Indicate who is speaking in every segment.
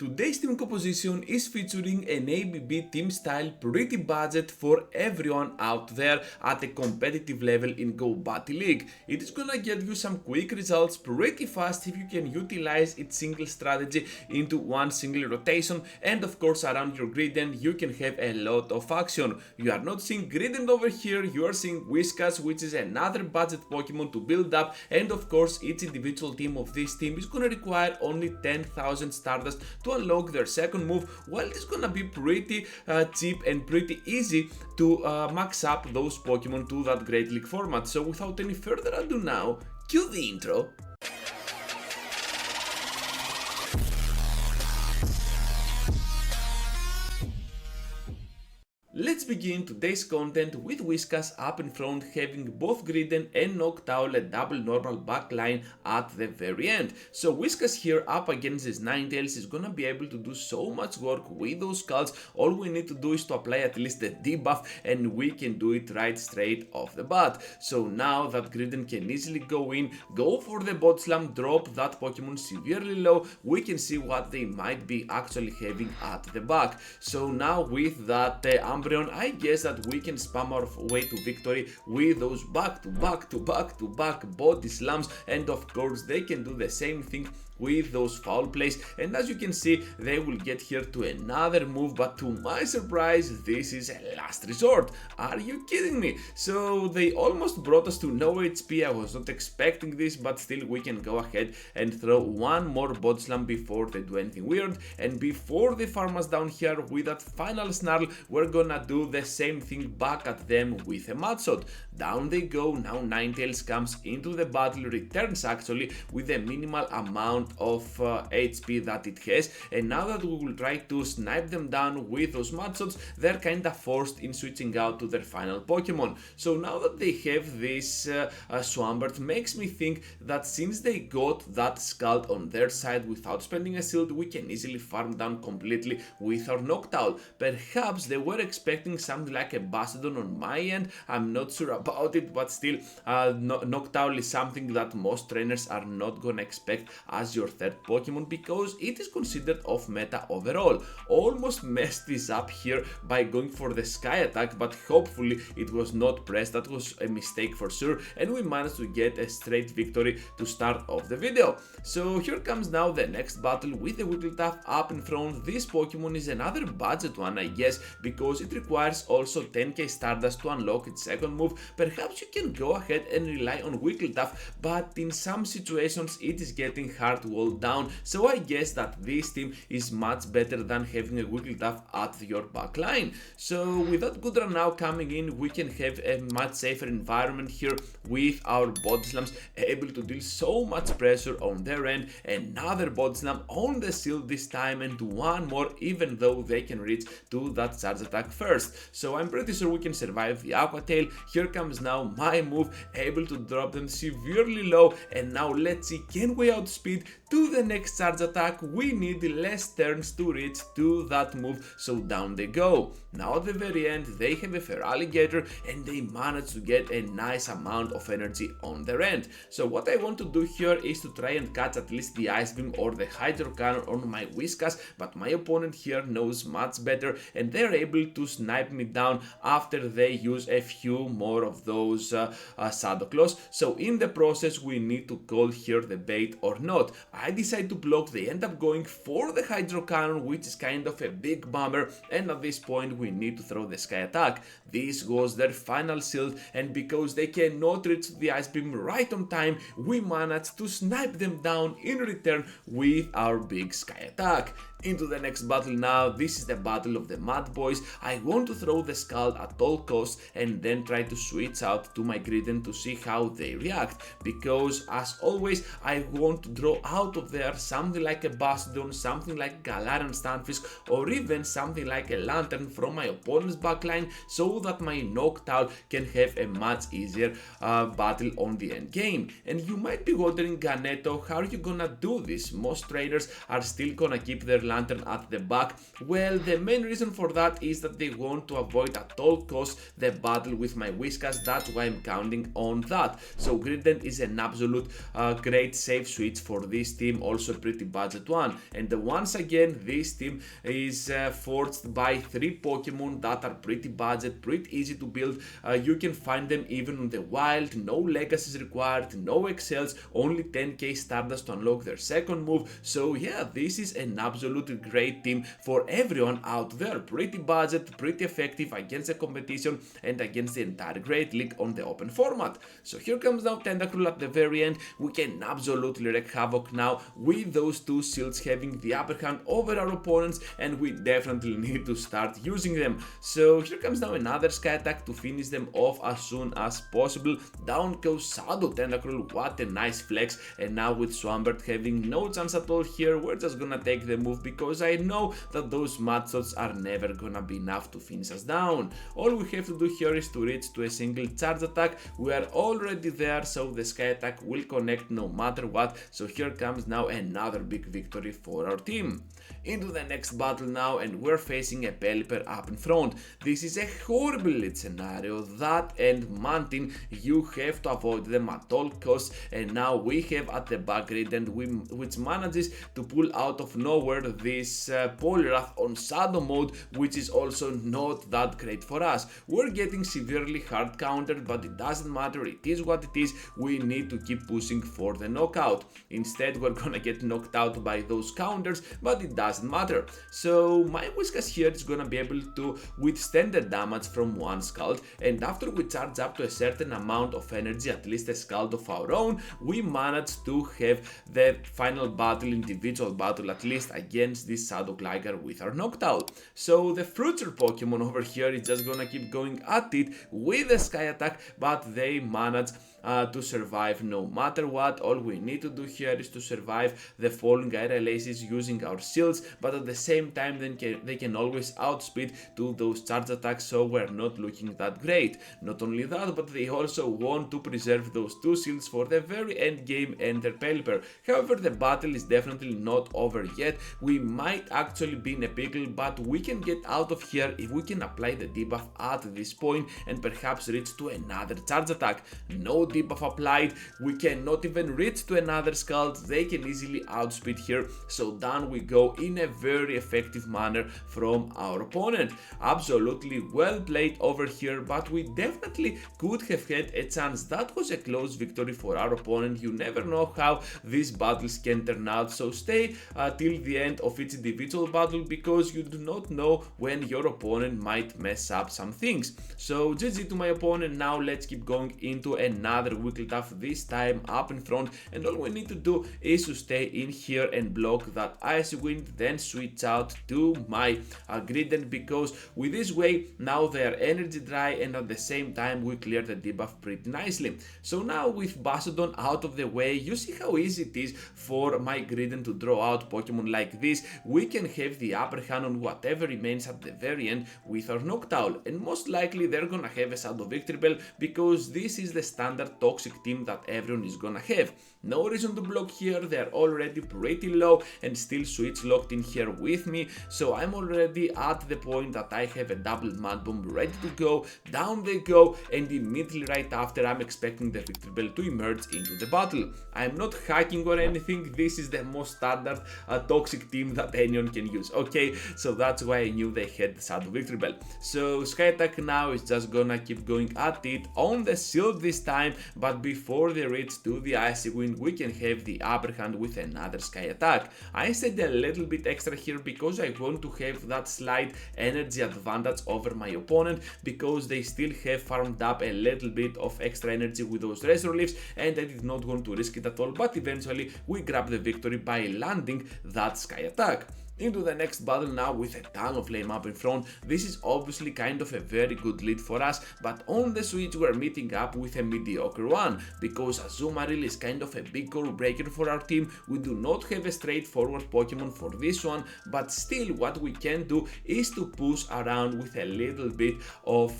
Speaker 1: Today's team composition is featuring an ABB team style pretty budget for everyone out there at a competitive level in Go Battle League. It is gonna get you some quick results pretty fast if you can utilize its single strategy into one single rotation, and of course around your gradient you can have a lot of action. You are not seeing gradient over here, you are seeing Whiskas, which is another budget Pokemon to build up, and of course each individual team of this team is gonna require only 10,000 Stardust to unlock their second move, while it's gonna be pretty cheap and pretty easy to max up those Pokemon to that Great League format. So without any further ado now, cue the intro. Let's begin today's content with Whiskas up in front, having both Griden and Noctowl a double normal backline at the very end. So Whiskas here up against his Ninetales is gonna be able to do so much work with those skulls. All we need to do is to apply at least the debuff, and we can do it right straight off the bat. So now that Griden can easily go in, go for the bot slam, drop that Pokemon severely low, we can see what they might be actually having at the back. So now with that Umbreon, I guess that we can spam our way to victory with those back to back body slams, and of course they can do the same thing with those foul plays, and as you can see they will get here to another move, but to my surprise this is a last resort. Are you kidding me? So they almost brought us to no HP. I was not expecting this, but still we can go ahead and throw one more bot slam before they do anything weird, and before they farm us down here with that final snarl, we're gonna do the same thing back at them with a mud shot. Down they go. Now Ninetales comes into the battle, returns actually with a minimal amount of HP that it has, and now that we will try to snipe them down with those mud shots, they're kinda forced in switching out to their final Pokemon. So now that they have this Swampert, makes me think that since they got that Scald on their side without spending a shield, we can easily farm down completely with our Noctowl. Perhaps they were expecting something like a Bastiodon on my end, I'm not sure about it, but still Noctowl is something that most trainers are not gonna expect as your third Pokemon, because it is considered off meta overall. Almost messed this up here by going for the Sky attack, but hopefully it was not pressed. That was a mistake for sure, and we managed to get a straight victory to start off the video. So here comes now the next battle with the Wigglytuff up in front. This Pokemon is another budget one, I guess, because it requires also 10k Stardust to unlock its second move. Perhaps you can go ahead and rely on Wigglytuff, but in some situations it is getting hard to hold down, so I guess that this team is much better than having a Wigglytuff at your backline. So with that good run now coming in, we can have a much safer environment here with our body slams, able to deal so much pressure on their end. Another body slam on the shield this time, and one more, even though they can reach to that charge attack first. So I'm pretty sure we can survive the Aqua Tail. Here comes now my move, able to drop them severely low, and now let's see, can we outspeed to the next charge attack? We need less turns to reach to that move, so down they go. Now at the very end they have a Feraligatr, and they manage to get a nice amount of energy on their end. So what I want to do here is to try and catch at least the Ice Beam or the Hydro Cannon on my Whiskas, but my opponent here knows much better, and they're able to snipe me down after they use a few more of those Shadow Claws. So in the process we need to call here the bait or not. I decide to block, they end up going for the Hydro Cannon, which is kind of a big bummer, and at this point we need to throw the Sky attack. This was their final shield, and because they cannot reach the Ice Beam right on time, we managed to snipe them down in return with our big Sky attack. Into the next battle now. This is the battle of the Mad Boys. I want to throw the Scald at all costs, and then try to switch out to my Griden to see how they react, because as always I want to draw out of there something like a Bastiodon, something like Galarian Stunfisk, or even something like a Lantern from my opponent's backline, so that my Noctowl can have a much easier battle on the end game. And you might be wondering, Ganeto, how are you gonna do this? Most traders are still gonna keep their Lantern at the back. Well, the main reason for that is that they want to avoid at all costs the battle with my Whiskas. That's why I'm counting on that. So Griden is an absolute great safe switch for this team, also a pretty budget one. And once again, this team is forged by 3 Pokemon that are pretty budget, pretty easy to build. You can find them even on the wild, no legacies required, no excels, only 10k Stardust to unlock their second move. So yeah, this is an absolutely great team for everyone out there. Pretty budget, pretty effective against the competition and against the entire Great League on the open format. So here comes now Tentacruel at the very end. We can absolutely wreak havoc now with those 2 shields having the upper hand over our opponents, and we definitely need to start using them. So here comes now another Sky Attack to finish them off as soon as possible. Down goes Shadow Tentacruel, what a nice flex. And now with Swampert having no chance at all here, we're just gonna take the move because I know that those mud shots are never gonna be enough to finish us down. All we have to do here is to reach to a single charge attack. We are already there, so the Sky Attack will connect no matter what. So here comes now another big victory for our team. Into the next battle now, and we're facing a Pelipper up in front. This is a horrible lead scenario. That and Mantin, you have to avoid them at all costs. And now we have at the back Grident, which manages to pull out of nowhere this Poliwrath on Shadow mode, which is also not that great for us. We're getting severely hard countered, but it doesn't matter, it is what it is. We need to keep pushing for the knockout. Instead, we're gonna get knocked out by those counters, but it doesn't matter. So my Whiskas here is gonna be able to withstand the damage from one Scald, and after we charge up to a certain amount of energy, at least a Scald of our own, we manage to have the final battle, individual battle at least, against this Shadow Gligar with our knocked out. So the future Pokemon over here is just gonna keep going at it with the Sky Attack, but they manage to survive no matter what. All we need to do here is to survive the falling aerial aces using our shields, but at the same time they can always outspeed to those charge attacks, so we're not looking that great. Not only that, but they also want to preserve those 2 shields for the very end game and their Pelipper. However, the battle is definitely not over yet. We might actually be in a pickle, but we can get out of here if we can apply the debuff at this point and perhaps reach to another charge attack. No debuff applied, we cannot even reach to another Scald, they can easily outspeed here, so down we go in a very effective manner from our opponent. Absolutely well played over here, but we definitely could have had a chance. That was a close victory for our opponent. You never know how these battles can turn out, so stay till the end of each individual battle because you do not know when your opponent might mess up some things. So GG to my opponent. Now let's keep going into another weekly tough, this time up in front, and all we need to do is to stay in here and block that Icy Wind, then switch out to my Grident, because with this way now they are energy dry and at the same time we clear the debuff pretty nicely. So now with Bassodon out of the way, you see how easy it is for my Grident to draw out Pokemon like this. We can have the upper hand on whatever remains at the very end with our Noctowl, and most likely they're gonna have a Shadow Victory Bell because this is the standard toxic team that everyone is gonna have. No reason to block here, they're already pretty low and still switch locked in here with me, so I'm already at the point that I have a double Mud Bomb ready to go. Down they go, and immediately right after I'm expecting the Victory Bell to emerge into the battle. I'm not hacking or anything, this is the most standard toxic team that anyone can use. Okay, so that's why I knew they had the Shadow Victory Bell. So Sky Attack now is just gonna keep going at it on the shield this time, but before they reach to the Icy Wind, we can have the upper hand with another Sky Attack. I said a little bit extra here because I want to have that slight energy advantage over my opponent, because they still have farmed up a little bit of extra energy with those Razor Leaves, and I did not want to risk it at all, but eventually we grab the victory by landing that Sky Attack. Into the next battle now with a ton of flame up in front. This is obviously kind of a very good lead for us, but on the switch we're meeting up with a mediocre one, because Azumarill is kind of a big goal breaker for our team. We do not have a straightforward Pokemon for this one, but still what we can do is to push around with a little bit of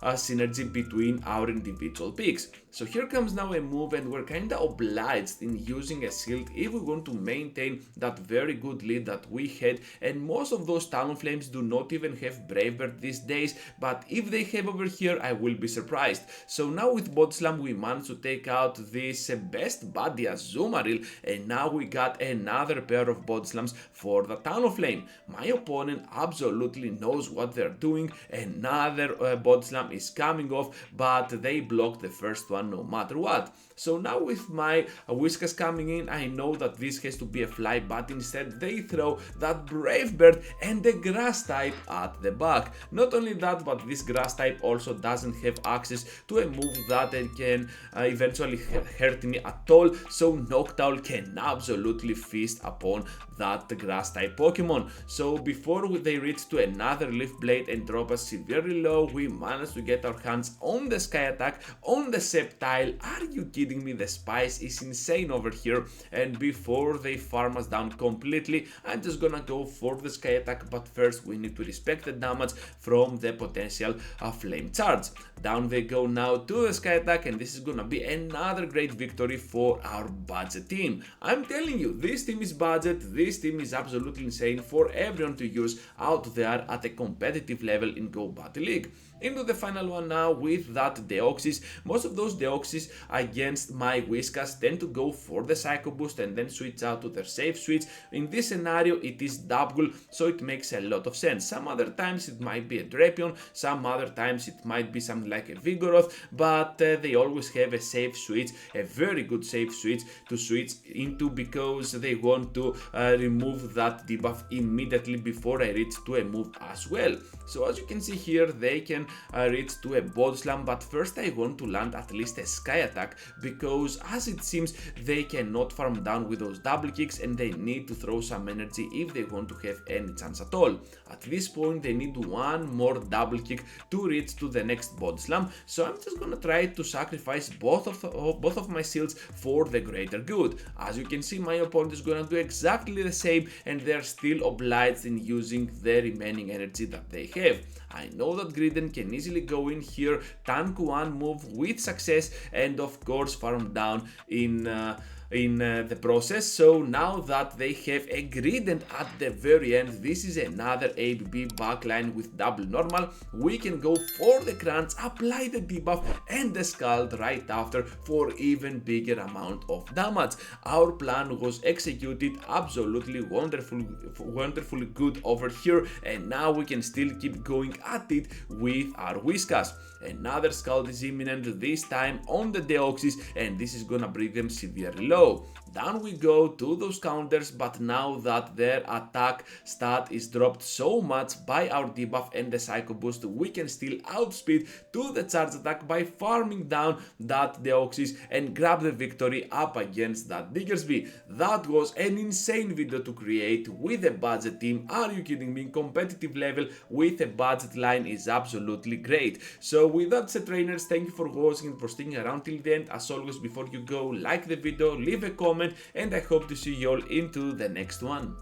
Speaker 1: synergy between our individual picks. So here comes now a move, and we're kinda obliged in using a shield if we want to maintain that very good lead that we had, and most of those Talonflames do not even have Brave Bird these days, but if they have over here, I will be surprised. So now with Body Slam we managed to take out this best buddy Azumarill, and now we got another pair of Body Slams for the Talonflame. My opponent absolutely knows what they're doing. Another Body Slam is coming off, but they blocked the first one no matter what. So now with my Whiskas coming in, I know that this has to be a fly, but instead they throw that Brave Bird and the Grass type at the back. Not only that, but this Grass type also doesn't have access to a move that can eventually hurt me at all, so Noctowl can absolutely feast upon that Grass type Pokemon. So before they reach to another Leaf Blade and drop us severely low, we managed to get our hands on the Sky Attack, on the Sceptile. Are you kidding me? The spice is insane over here, and before they farm us down completely, I'm just gonna go for the Sky Attack, but first we need to respect the damage from the potential Flame Charge. Down they go now to the Sky Attack, and this is gonna be another great victory for our budget team. I'm telling you, this team is budget, this team is absolutely insane for everyone to use out there at a competitive level in Go Battle League. Into the final one now with that Deoxys. Most of those Deoxys against my Whiskas tend to go for the Psycho Boost and then switch out to their safe switch. In this scenario it is double, so it makes a lot of sense. Some other times it might be a Drapion, some other times it might be something like a Vigoroth, but they always have a safe switch, a very good safe switch to switch into, because they want to remove that debuff immediately before I reach to a move as well. So as you can see here, they can reach to a Body Slam, but first I want to land at least a Sky Attack, because as it seems they cannot farm down with those double kicks and they need to throw some energy if they want to have any chance at all. At this point they need one more double kick to reach to the next Body Slam, so I'm just gonna try to sacrifice both of my shields for the greater good. As you can see, my opponent is gonna do exactly the same, and they're still obliged in using the remaining energy that they have. I know that Griden can easily go in here, tank one move with success, and of course farm down in the process. So now that they have a Grident at the very end, this is another ABB backline with double normal. We can go for the crunch, apply the debuff and the scald right after for even bigger amount of damage. Our plan was executed absolutely wonderfully good over here, and now we can still keep going at it with our Whiskas. Another scald is imminent, this time on the Deoxys, and this is gonna bring them severely low. Down we go to those counters, but now that their attack stat is dropped so much by our debuff and the Psycho Boost, we can still outspeed to the charge attack by farming down that Deoxys and grab the victory up against that Diggersby. That was an insane video to create with a budget team. Are you kidding me? Competitive level with a budget line is absolutely great. So with that said, trainers, thank you for watching and for sticking around till the end. As always, before you go, like the video, leave a comment, and I hope to see you all into the next one.